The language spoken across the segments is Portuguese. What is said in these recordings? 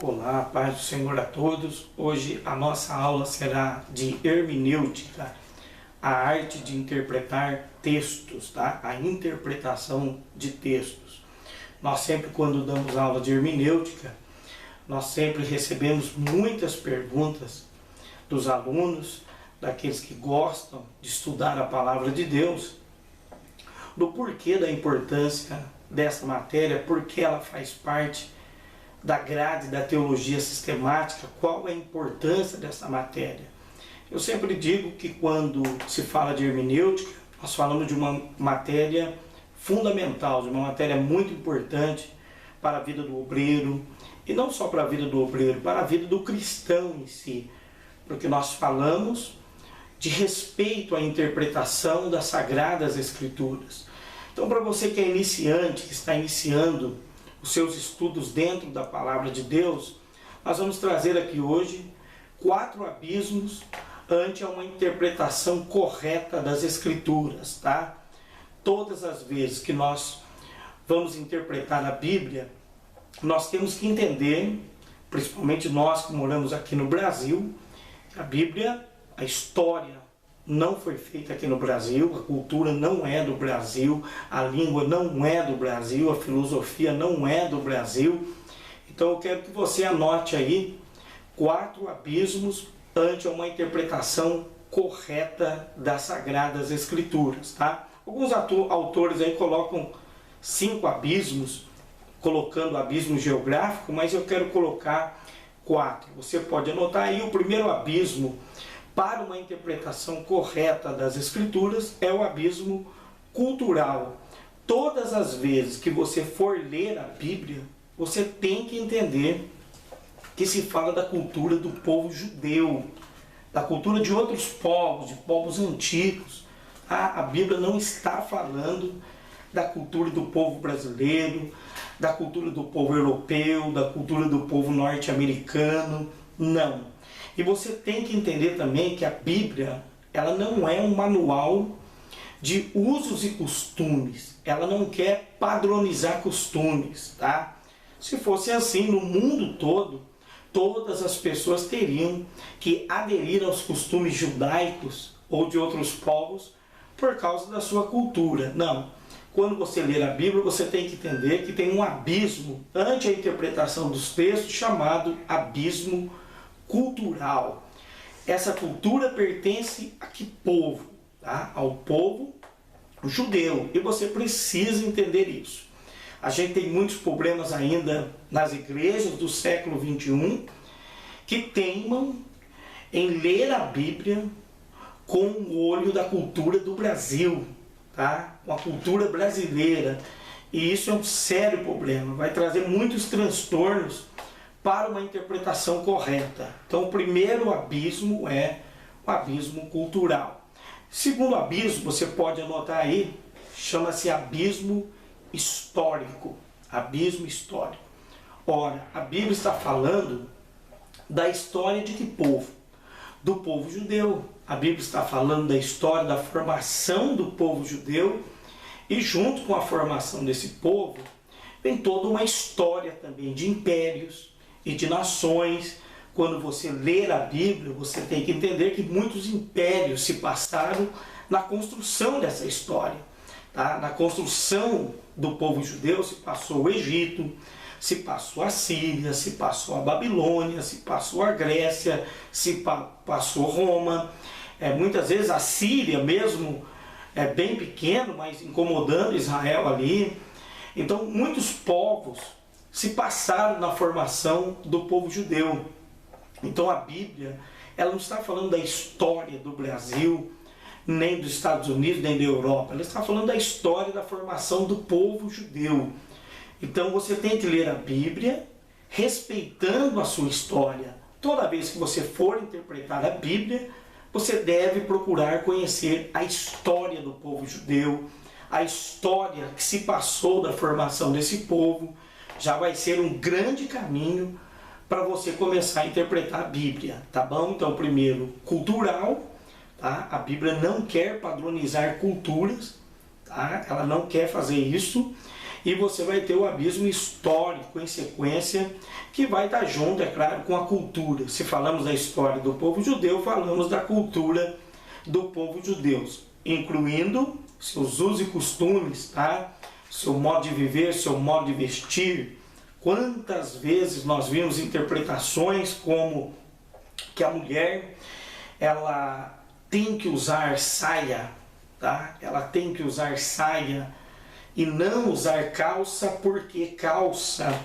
Olá, paz do Senhor a todos. Hoje a nossa aula será de hermenêutica, a arte de interpretar textos, tá? A interpretação de textos. Nós sempre, quando damos aula de hermenêutica, nós sempre recebemos muitas perguntas dos alunos, daqueles que gostam de estudar a palavra de Deus, do porquê da importância dessa matéria, porque ela faz parte da grade da teologia sistemática, qual é a importância dessa matéria. Eu sempre digo que quando se fala de hermenêutica, nós falamos de uma matéria fundamental, de uma matéria muito importante para a vida do obreiro, e não só para a vida do obreiro, para a vida do cristão em si, porque nós falamos de respeito à interpretação das Sagradas Escrituras. Então, para você que é iniciante, que está iniciando os seus estudos dentro da Palavra de Deus, nós vamos trazer aqui hoje 4 abismos ante uma interpretação correta das Escrituras, tá? Todas as vezes que nós vamos interpretar a Bíblia, nós temos que entender, principalmente nós que moramos aqui no Brasil, que a Bíblia, a história não foi feita aqui no Brasil, a cultura não é do Brasil, a língua não é do Brasil, a filosofia não é do Brasil. Então eu quero que você anote aí 4 abismos ante uma interpretação correta das Sagradas Escrituras, tá? Alguns autores aí colocam 5 abismos, colocando abismo geográfico, mas eu quero colocar 4. Você pode anotar aí. O primeiro abismo para uma interpretação correta das Escrituras é o abismo cultural. Todas as vezes que você for ler a Bíblia, você tem que entender que se fala da cultura do povo judeu, da cultura de outros povos, de povos antigos. A Bíblia não está falando da cultura do povo brasileiro, da cultura do povo europeu, da cultura do povo norte-americano, não. E você tem que entender também que a Bíblia, ela não é um manual de usos e costumes. Ela não quer padronizar costumes, tá? Se fosse assim no mundo todo, todas as pessoas teriam que aderir aos costumes judaicos ou de outros povos por causa da sua cultura. Não. Quando você ler a Bíblia, você tem que entender que tem um abismo ante a interpretação dos textos chamado abismo cultural. Essa cultura pertence a que povo? Tá? Ao povo judeu. E você precisa entender isso. A gente tem muitos problemas ainda nas igrejas do século XXI que teimam em ler a Bíblia com o olho da cultura do Brasil, tá? Com a cultura brasileira. E isso é um sério problema. Vai trazer muitos transtornos para uma interpretação correta. Então, o primeiro abismo é o abismo cultural. Segundo abismo, você pode anotar aí, chama-se abismo histórico. Abismo histórico. Ora, a Bíblia está falando da história de que povo? Do povo judeu. A Bíblia está falando da história da formação do povo judeu, e junto com a formação desse povo, vem toda uma história também de impérios e de nações. Quando você ler a Bíblia, você tem que entender que muitos impérios se passaram na construção dessa história. Tá? Na construção do povo judeu se passou o Egito, se passou a Síria, se passou a Babilônia, se passou a Grécia, se passou Roma. Muitas vezes a Síria mesmo é bem pequeno, mas incomodando Israel ali. Então muitos povos se passaram na formação do povo judeu. Então a Bíblia, ela não está falando da história do Brasil, nem dos Estados Unidos, nem da Europa. Ela está falando da história da formação do povo judeu. Então você tem que ler a Bíblia respeitando a sua história. Toda vez que você for interpretar a Bíblia, você deve procurar conhecer a história do povo judeu, a história que se passou da formação desse povo. Já vai ser um grande caminho para você começar a interpretar a Bíblia, tá bom? Então, primeiro, cultural, tá? A Bíblia não quer padronizar culturas, tá? Ela não quer fazer isso. e você vai ter o abismo histórico em sequência, que vai estar junto, é claro, com a cultura. Se falamos da história do povo judeu, falamos da cultura do povo judeu, incluindo seus usos e costumes, tá? Seu modo de viver, seu modo de vestir. Quantas vezes nós vimos interpretações como que a mulher, ela tem que usar saia, tá? Ela tem que usar saia e não usar calça, porque calça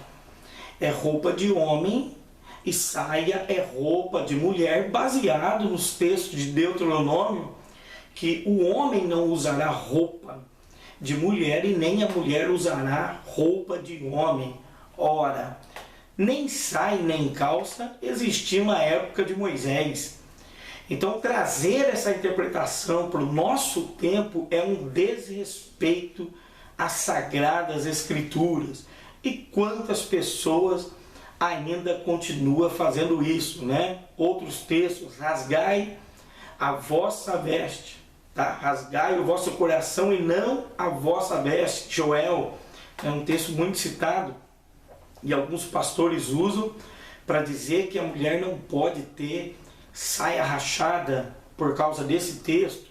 é roupa de homem e saia é roupa de mulher, baseado nos textos de Deuteronômio, que o homem não usará roupa de mulher e nem a mulher usará roupa de homem. Ora, nem saia nem calça existia na época de Moisés. Então, trazer essa interpretação para o nosso tempo é um desrespeito às sagradas escrituras. E quantas pessoas ainda continuam fazendo isso, né? Outros textos: rasgai a vossa veste, tá? Rasgai o vosso coração e não a vossa veste. Joel é um texto muito citado e alguns pastores usam para dizer que a mulher não pode ter saia rachada por causa desse texto.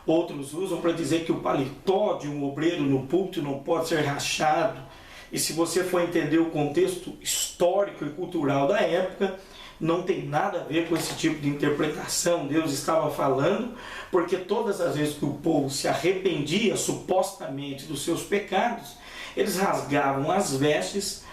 Outros usam para dizer que o paletó de um obreiro no púlpito não pode ser rachado. E se você for entender o contexto histórico e cultural da época, não tem nada a ver com esse tipo de interpretação. Deus estava falando porque todas as vezes que o povo se arrependia supostamente dos seus pecados, eles rasgavam as vestes,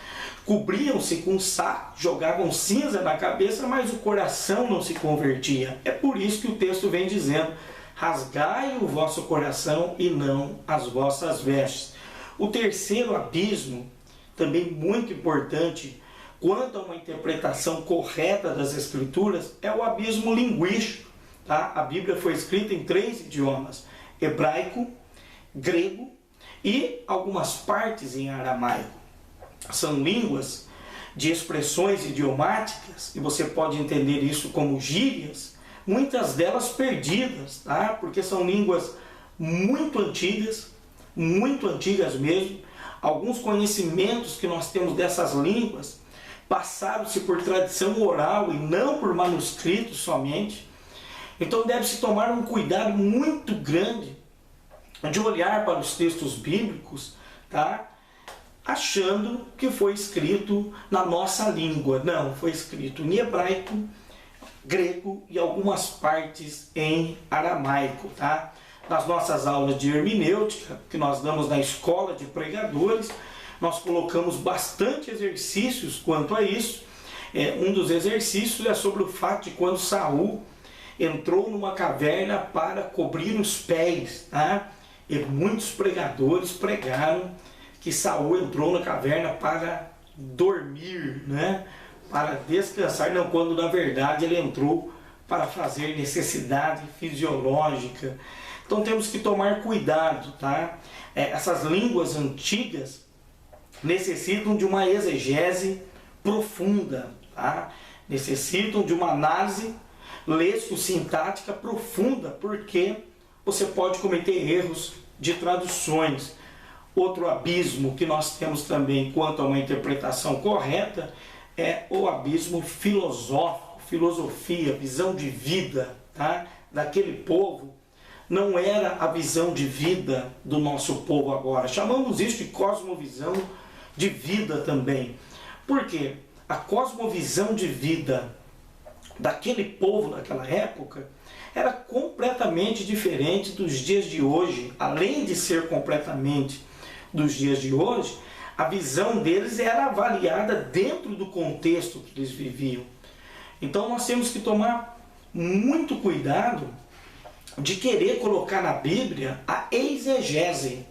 cobriam-se com saco, jogavam cinza na cabeça, mas o coração não se convertia. É por isso que o texto vem dizendo: rasgai o vosso coração e não as vossas vestes. O terceiro abismo, também muito importante quanto a uma interpretação correta das Escrituras, é o abismo linguístico. Tá? A Bíblia foi escrita em 3 idiomas: hebraico, grego e algumas partes em aramaico. São línguas de expressões idiomáticas, e você pode entender isso como gírias, muitas delas perdidas, tá? Porque são línguas muito antigas mesmo. Alguns conhecimentos que nós temos dessas línguas passaram-se por tradição oral e não por manuscritos somente. Então deve-se tomar um cuidado muito grande de olhar para os textos bíblicos, tá? Achando que foi escrito na nossa língua. Não, foi escrito em hebraico, grego e algumas partes em aramaico, tá? Nas nossas aulas de hermenêutica, que nós damos na escola de pregadores, nós colocamos bastante exercícios quanto a isso. Um dos exercícios é sobre o fato de quando Saul entrou numa caverna para cobrir os pés, tá? E muitos pregadores pregaram que Saul entrou na caverna para dormir, né? Para descansar, não, quando na verdade ele entrou para fazer necessidade fisiológica. Então temos que tomar cuidado, tá? Essas línguas antigas necessitam de uma exegese profunda, tá? Necessitam de uma análise léxico-sintática profunda, porque você pode cometer erros de traduções. Outro abismo que nós temos também quanto a uma interpretação correta é o abismo filosófico, filosofia, visão de vida, tá? Daquele povo. Não era a visão de vida do nosso povo agora. Chamamos isso de cosmovisão de vida também. Por quê? A cosmovisão de vida daquele povo naquela época era completamente diferente dos dias de hoje. Além de ser completamente dos dias de hoje, a visão deles era avaliada dentro do contexto que eles viviam. Então nós temos que tomar muito cuidado de querer colocar na Bíblia a exegese.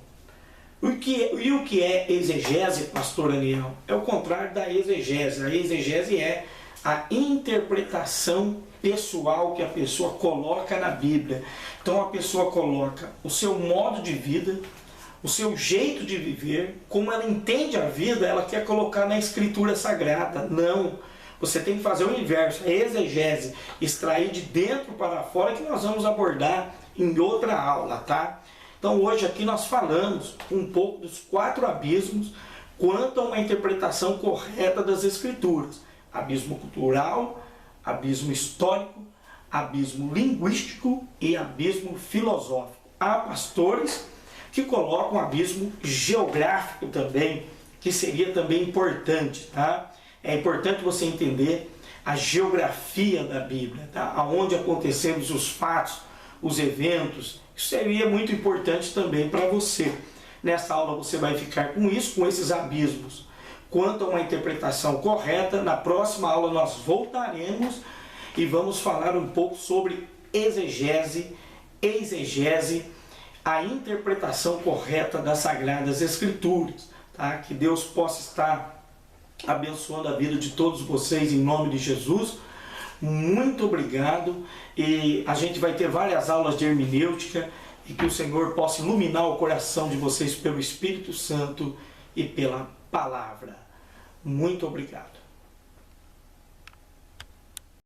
E o que é exegese, pastor Aniel? É o contrário da exegese. A exegese é a interpretação pessoal que a pessoa coloca na Bíblia. Então a pessoa coloca o seu modo de vida, o seu jeito de viver, como ela entende a vida, ela quer colocar na Escritura Sagrada. Não, você tem que fazer o inverso, a exegese, extrair de dentro para fora, que nós vamos abordar em outra aula, tá? Então Então hoje aqui nós falamos um pouco dos 4 abismos quanto a uma interpretação correta das Escrituras. Abismo cultural, abismo histórico, abismo linguístico e abismo filosófico. Há pastores que colocam abismo geográfico também, que seria também importante, tá? É importante você entender a geografia da Bíblia, tá? Aonde aconteceram os fatos, os eventos. Isso seria muito importante também para você. Nessa aula você vai ficar com isso, com esses abismos. Quanto a uma interpretação correta, na próxima aula nós voltaremos e vamos falar um pouco sobre exegese, a interpretação correta das Sagradas Escrituras. Tá? Que Deus possa estar abençoando a vida de todos vocês em nome de Jesus. Muito obrigado, e a gente vai ter várias aulas de hermenêutica, e que o Senhor possa iluminar o coração de vocês pelo Espírito Santo e pela palavra. Muito obrigado.